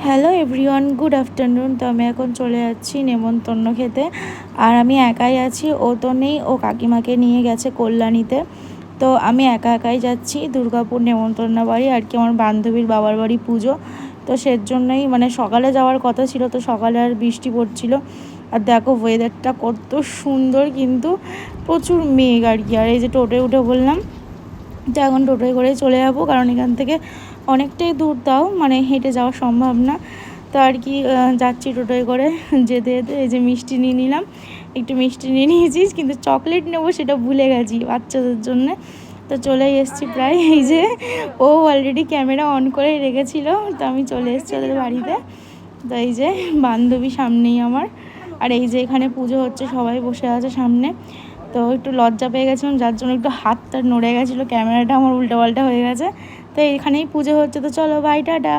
Hello everyone, good afternoon. তো আমি এখন চলে যাচ্ছি নেমন্তন্ন খেতে। আর আমি একাই আছি, ও তো নেই, ও কাকিমাকে নিয়ে গেছে কল্যাণীতে। তো আমি একা একাই যাচ্ছি দুর্গাপুর নেমন্তন্ন বাড়ি, আর কি আমার বান্ধবীর বাবার বাড়ি পুজো। তো সেজন্যই মানে সকালে যাওয়ার কথা ছিল, তো সকালে আর বৃষ্টি পড়ছিল। আর দেখো ওয়েদারটা কত সুন্দর, কিন্তু প্রচুর মেঘ আর কি। আর এই যে টোটোয় উঠে বললাম তো এখন টোটোয় করে চলে যাবো, কারণ এখান থেকে অনেকটাই দূর, তাও মানে হেঁটে যাওয়া সম্ভব না। তো আর কি যাচ্ছি টোটোয় করে। যেতে যেতে এই যে মিষ্টি নিয়ে নিলাম, একটু মিষ্টি নিয়ে নিয়েছিস, কিন্তু চকলেট নেবো সেটা ভুলে গেছি বাচ্চাদের জন্যে। তো চলেই এসেছি প্রায়। এই যে ও অলরেডি ক্যামেরা অন করে রেখেছিল, তো আমি চলে এসেছি ওদের বাড়িতে। তো এই যে বান্ধবী সামনেই আমার, আর এই যে এখানে পুজো হচ্ছে, সবাই বসে আছে সামনে। তো একটু লজ্জা পেয়ে গেছিলাম, যার জন্য একটু হাতটা নড়ে গেছিলো, ক্যামেরাটা আমার উল্টোপাল্টা হয়ে গেছে। তো এখানেই পুজো হচ্ছে, তো চলো বাই, টাটা।